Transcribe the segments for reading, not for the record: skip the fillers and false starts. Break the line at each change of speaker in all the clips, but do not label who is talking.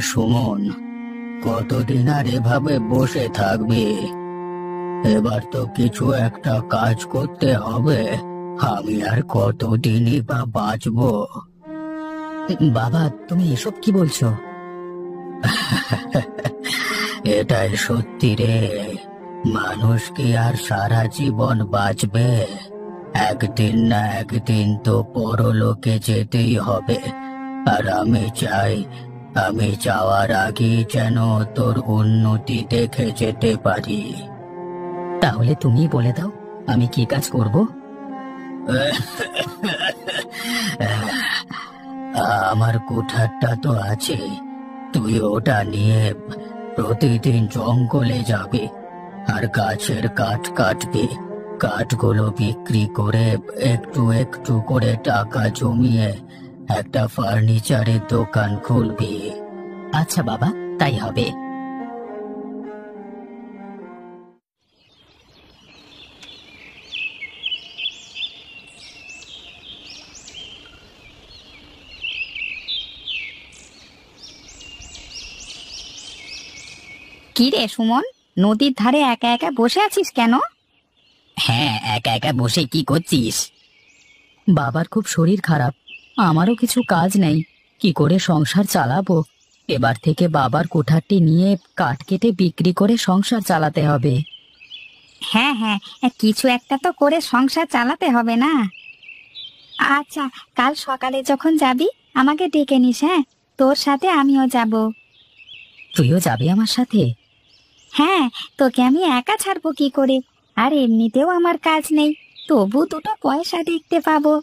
সুমন, কতদিন আর এভাবে বসে থাকবি? এবার তো কিছু একটা কাজ করতে হবে। আমি আর কতদিনই বা বাঁচবো?
বাবা, তুমি এসব কি বলছো?
এটাই সত্যি রে। মানুষ কি আর সারা জীবন বাঁচবে? একদিন না একদিন তো পরলোকে যেতেই হবে। আর আমি চাই, আমি যাওয়ার আগে যেন তোর উন্নতি দেখে যেতে পারি।
তাহলে তুমি বলে দাও, আমি কি কাজ করব?
আমার কুঠারটা তো আছে, তুই ওটা নিয়ে প্রতিদিন জঙ্গলে যাবি আর গাছের কাঠ কাটবি। কাঠগুলো বিক্রি করে একটু একটু করে টাকা জমিয়ে একটা ফার্নিচারের দোকান খুলবি।
আচ্ছা বাবা, তাই হবে।
কি রে সুমন, নদীর ধারে একা একা বসে আছিস কেন?
হ্যাঁ, একা একা বসে কি করছিস? বাবার খুব শরীর খারাপ, আমারও কিছু কাজ নেই, কি করে সংসার চালাবো? এবার থেকে বাবার কুঠারটি নিয়ে কাঠ কেটে বিক্রি করে সংসার চালাতে হবে।
হ্যাঁ হ্যাঁ, কিছু একটা তো করে সংসার চালাতে হবে না? আচ্ছা, কাল সকালে যখন যাবি আমাকে ডেকে নিস, হ্যাঁ? তোর সাথে আমিও যাব।
তুইও যাবি আমার সাথে?
হ্যাঁ, তোকে আমি একা ছাড়বো কি করে? আর এমনিতেও আমার কাজ নেই, তবু দুটো পয়সা দেখতে পাবো।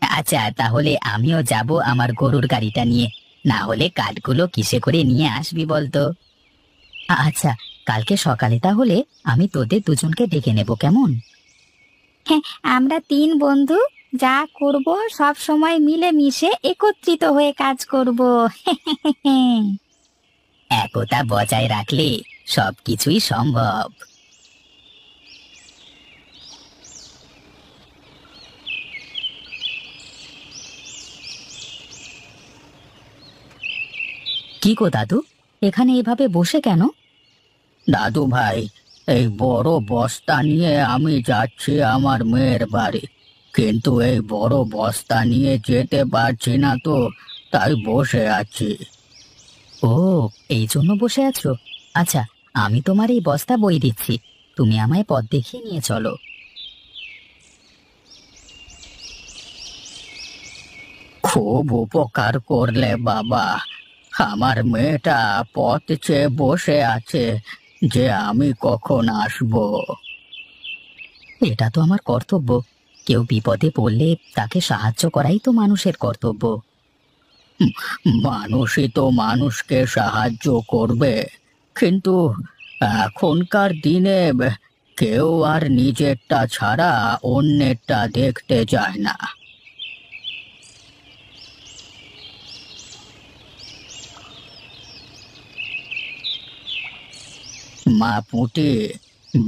আচ্ছা, তাহলে আমিও যাব আমার গরুর গাড়িটা নিয়ে। না হলে কাঠগুলো কিসে করে নিয়ে আসবি বলতো? আচ্ছা, কালকে সকালে তাহলে আমি তোদের দুজনকে ডেকে নেব, কেমন?
হ্যাঁ, আমরা তিন বন্ধু যা করব সব সময় মিলে মিশে একত্রিত হয়ে কাজ করব।
একতা বজায় রাখলে সবকিছুই সম্ভব। কি গো দাদু, এখানে এভাবে বসে কেন?
দাদু ভাই, এই বড় বস্তা নিয়ে আমি যাচ্ছি আমার মেয়ের বাড়ি, কিন্তু এই বড় বস্তা নিয়ে যেতে পারছি না তো, তাই বসে আছি।
ও, এই জন্য বসে আছো? আচ্ছা, আমি তোমার এই বস্তা বই দিচ্ছি, তুমি আমায় পথ দেখিয়ে নিয়ে চলো।
খুব উপকার করলে বাবা। আমার মেয়েটা পথ চেয়ে বসে আছে যে আমি কখন আসবো।
এটা তো আমার কর্তব্য, কেউ বিপদে পড়লে তাকে সাহায্য করাই তো মানুষের কর্তব্য।
মানুষই তো মানুষকে সাহায্য করবে, কিন্তু এখনকার দিনে কেউ আর নিজেরটা ছাড়া অন্যেরটা দেখতে চায় না। মা পুঁটি,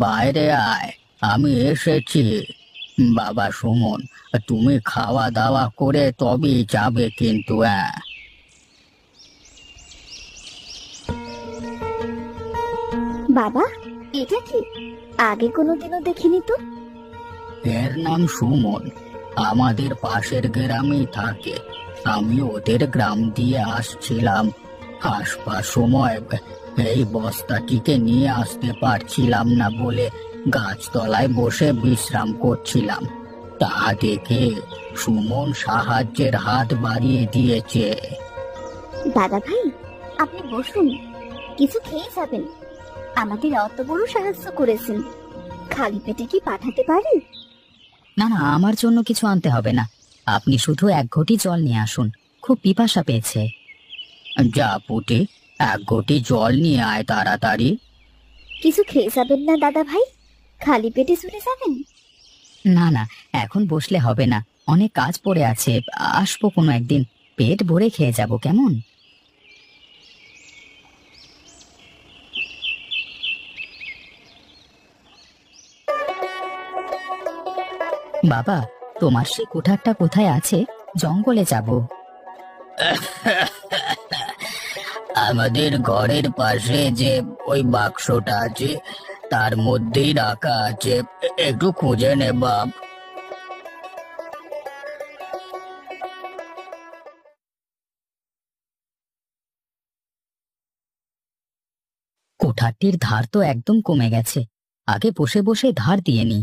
বাইরে আয়, আমি এসেছি। বাবা সুমন, তুমি খাওয়া দাওয়া করে তবেই যাবে কিন্তু।
বাবা, এটা কি? আগে কোনোদিনও দেখিনি তো।
এর নাম সুমন, আমাদের পাশের গ্রামেই থাকে। আমি ওদের গ্রাম দিয়ে আসছিলাম, আসবার সময় এই বস্তাটিকে নিয়ে আসতে পারছিলাম না বলে গাছতলায় বসে বিশ্রাম করছিলাম। তা দেখে সুমন সাহায্যের হাত বাড়িয়ে দিয়েছে।
দাদা ভাই, আপনি বসুন, কিছু খেয়ে যাবেন। আমাদের অত বড় সাহায্য করেছেন, খালি পেটে কি পাঠাতে পারি?
না না, আমার জন্য কিছু আনতে হবে না, আপনি শুধু এক ঘটি জল নিয়ে আসুন, খুব পিপাসা পেয়েছে।
যা পুটি, এক ঘটি জল নিয়ে আয় তাড়াতাড়ি।
কিছু খেয়ে যাবেন না দাদা ভাই? খালি পেটে চলে যাবেন?
না না, এখন বসলে হবে না, অনেক কাজ পড়ে আছে, আসবো কোনো একদিন, পেট ভরে খেয়ে যাব, কেমন? বাবা, তোমার সেই কুঠারটা কোথায় আছে? জঙ্গলে যাব।
আমাদের ঘরের পাশে যে ওই বাক্সটা আছে তার মধ্যেই রাখা আছে, একটু খুঁজে নে বাপ।
কোঠারটির ধার তো একদম কমে গেছে, আগে বসে বসে ধার দিয়ে নি।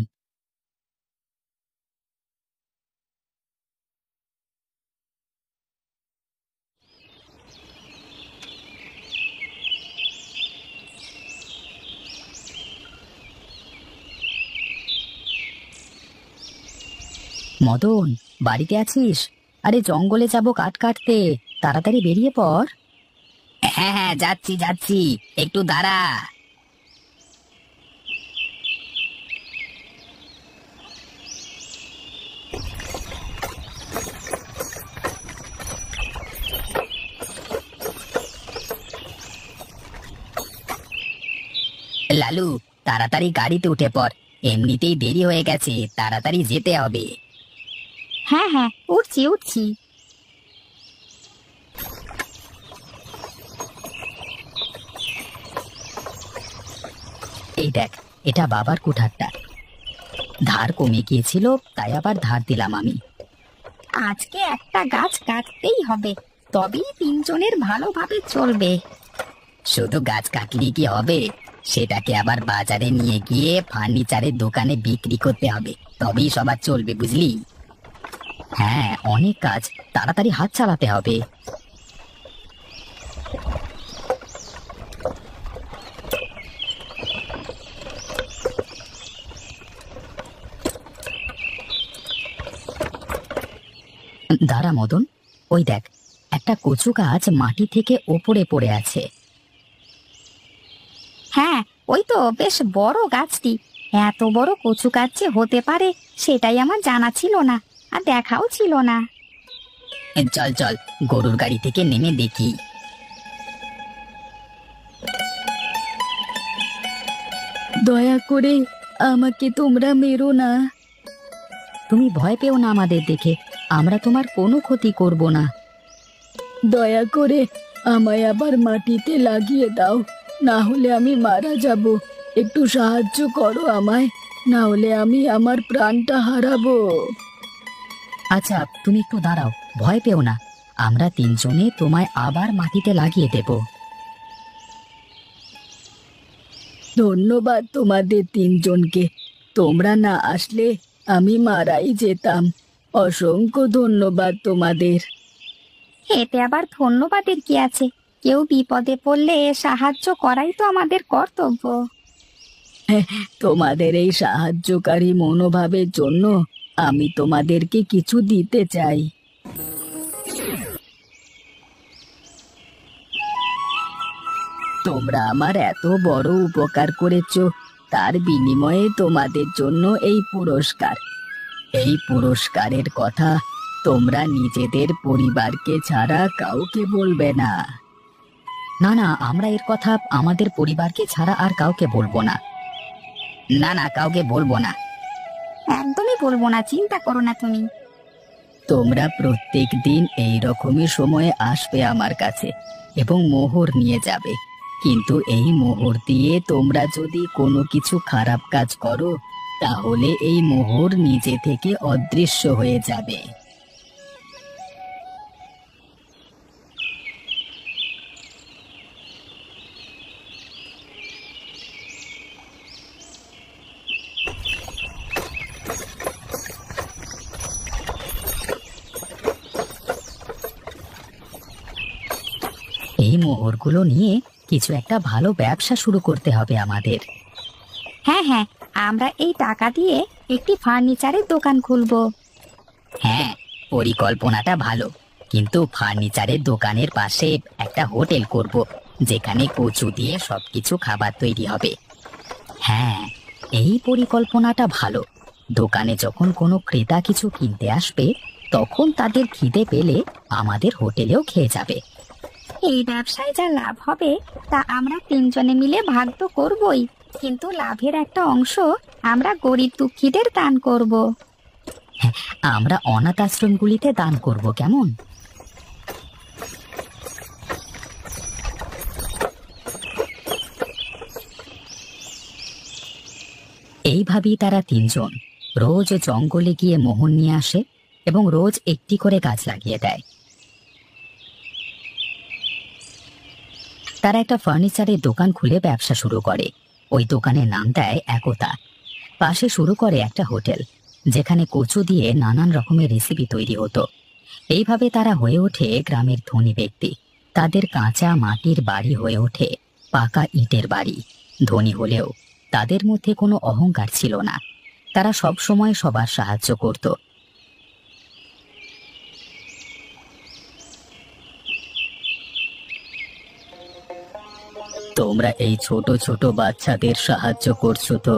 মদন, বাড়িতে আছিস? আরে জঙ্গলে যাব কাঠ কাটতে, তাড়াতাড়ি বেরিয়ে পড়।
হ্যাঁ হ্যাঁ, যাচ্ছি যাচ্ছি, একটু দাঁড়া। লালু, তাড়াতাড়ি গাড়িতে উঠে পড়, এমনিতেই দেরি হয়ে গেছে, তাড়াতাড়ি যেতে হবে।
হ্যাঁ হ্যাঁ, উঠছি উঠছি।
এই দেখ, এটা বাবার কুঠারটা। ধার কমে গিয়েছিল, তাই আবার ধার দিলাম আমি।
আজকে একটা গাছ কাটতেই হবে, তবেই তিনজনের ভালোভাবে চলবে।
শুধু গাছ কাটলে কি হবে? সেটাকে আবার বাজারে নিয়ে গিয়ে ফার্নিচারের দোকানে বিক্রি করতে হবে, তবেই সবার চলবে, বুঝলি?
হ্যাঁ, অনেক কাজ, তাড়াতাড়ি হাত চালাতে হবে। দাঁড়া মদন, ওই দেখ, একটা কচু গাছ মাটি থেকে ওপরে পড়ে আছে।
হ্যাঁ, ওই তো বেশ বড় গাছটি। এত বড় কচু গাছ যে হতে পারে সেটাই আমার জানা ছিল না, আর দেখাও ছিল না।
চল চল, গরুর গাড়ি থেকে নেমে দেখি।
দয়া করে আমাকে তোমরা মেরো না। তুমি ভয় পেও না আমাদের দেখে, আমরা তোমার কোনো ক্ষতি করব না। দয়া করে আমায় আবার মাটিতে লাগিয়ে দাও, না হলে আমি মারা যাব। একটু সাহায্য করো আমায়, না হলে আমি আমার প্রাণটা হারাবো। আচ্ছা, তুমি একটু দাঁড়াও, ভয় পেও না, আমরা তিনজনে তোমায় আবার মাটিতে লাগিয়ে দেব। ধন্যবাদ তোমাদের তিনজনকে, তোমরা না আসলে আমি মারাই যেতাম। অসংখ্য ধন্যবাদ তোমাদের।
এতে আবার ধন্যবাদের কি আছে? কেউ বিপদে পড়লে সাহায্য করাই তো আমাদের কর্তব্য।
তোমাদের এই সাহায্যকারী মনোভাবের জন্য আমি তোমাদেরকে কিছু দিতে চাই। তোমরা আমার এত বড় উপকার করেছো, তার বিনিময়ে তোমাদের জন্য এই পুরস্কার। এই পুরস্কারের কথা তোমরা নিজেদের পরিবারকে ছাড়া কাউকে বলবে না। না না, আমরা এর কথা আমাদের পরিবারকে ছাড়া আর কাউকে বলবো না।
না না, কাউকে বলবো না।
একদমই বলবো না, চিন্তা করো না তুমি।
তোমরা প্রত্যেক দিন এই রকমই সময়ে আসবে আমার কাছে এবং মোহর নিয়ে যাবে, কিন্তু এই মোহর দিয়ে তোমরা যদি কোনো কিছু খারাপ কাজ করো তাহলে এই মোহর নিজে থেকে অদৃশ্য হয়ে যাবে। এই মোহরগুলো নিয়ে কিছু একটা ভালো ব্যবসা শুরু করতে হবে আমাদের।
হ্যাঁ হ্যাঁ, আমরা এই টাকা দিয়ে একটি ফার্নিচারের দোকান খুলবো।
হ্যাঁ, পরিকল্পনাটা ভালো, কিন্তু ফার্নিচারের দোকানের পাশে একটা হোটেল করব, যেখানে কচু দিয়ে সবকিছু খাবার তৈরি হবে।
হ্যাঁ, এই পরিকল্পনাটা ভালো। দোকানে যখন কোনো ক্রেতা কিছু কিনতে আসবে তখন তাদের খিদে পেলে আমাদের হোটেলেও খেয়ে যাবে।
এই ব্যবসায় যা লাভ হবে তা আমরা তিনজনে মিলে ভাগ তো করবই, কিন্তু লাভের একটা অংশ আমরা গরিব দুঃখীদের দান করব।
আমরা অনাথ আশ্রমগুলিতে দান করব, কেমন? এইভাবেই তারা তিনজন রোজ জঙ্গলে গিয়ে মোহর নিয়ে আসে এবং রোজ একটি করে গাছ লাগিয়ে দেয়। তারা একটা ফার্নিচারের দোকান খুলে ব্যবসা শুরু করে। ওই দোকানের নাম দেয় একতা। পাশে শুরু করে একটা হোটেল, যেখানে কচু দিয়ে নানান রকমের রেসিপি তৈরি হতো। এইভাবে তারা হয়ে ওঠে গ্রামের ধনী ব্যক্তি। তাদের কাঁচা মাটির বাড়ি হয়ে ওঠে পাকা ইটের বাড়ি। ধনী হলেও তাদের মধ্যে কোনো অহংকার ছিল না। তারা সব সময় সবার সাহায্য করত। তোমরা এই ছোট ছোট বাচ্চাদের সাহায্য করছো তো,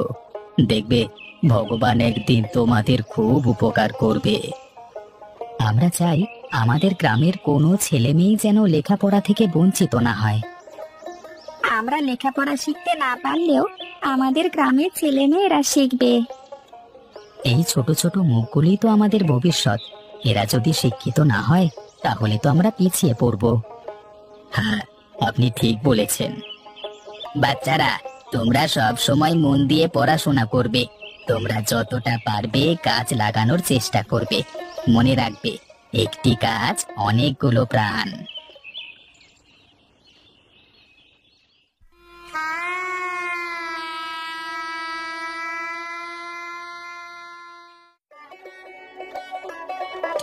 দেখবে ভগবান একদিন তোমাদের খুব উপকার করবে। আমরা চাই আমাদের গ্রামের কোনো ছেলে মেয়ে যেন লেখাপড়া থেকে বঞ্চিত না হয়।
আমরা লেখাপড়া শিখতে না পারলেও আমাদের গ্রামের ছেলে মেয়েরা শিখবে।
এই ছোট ছোট মুখগুলি তো আমাদের ভবিষ্যৎ। এরা যদি শিক্ষিত না হয় তাহলে তো আমরা পিছিয়ে পড়ব। হ্যাঁ, আপনি ঠিক বলেছেন। বাচ্চারা, তোমরা সব সময় মন দিয়ে পড়াশোনা করবে। তোমরা যতটা পারবে গাছ লাগানোর চেষ্টা করবে। মনে রাখবে, একটি গাছ অনেকগুলো প্রাণ।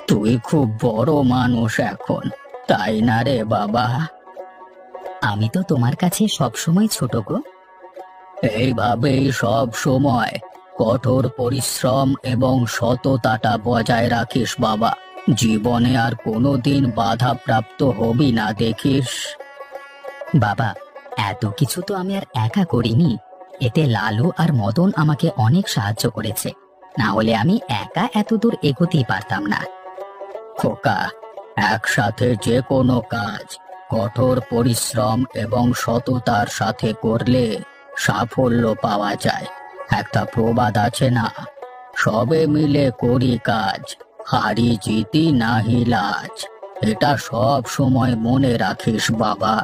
তুই খুব বড় মানুষ এখন, তাই না রে বাবা? আমি তো তোমার কাছে সব সময় ছোট গো। এইভাবেই সব সময় কঠোর পরিশ্রম এবং সততাটা বজায় রাখিস বাবা। জীবনে আর কোনোদিন বাধাপ্রাপ্ত হবি না, দেখিস। বাবা, এত কিছু তো আমি আর একা করিনি। এতে লালু আর মদন আমাকে অনেক সাহায্য করেছে। না হলে আমি একা এত দূর এগোতেই পারতাম না। খোকা, একসাথে যে কোনো কাজ কঠোর পরিশ্রম এবং সততার সাথে করলে সাফল্য পাওয়া যায়। একটা প্রবাদ আছে না, সবে মিলে করি কাজ, হারি জিতি নাহি লাজ। এটা সব সময় মনে রাখিস বাবা।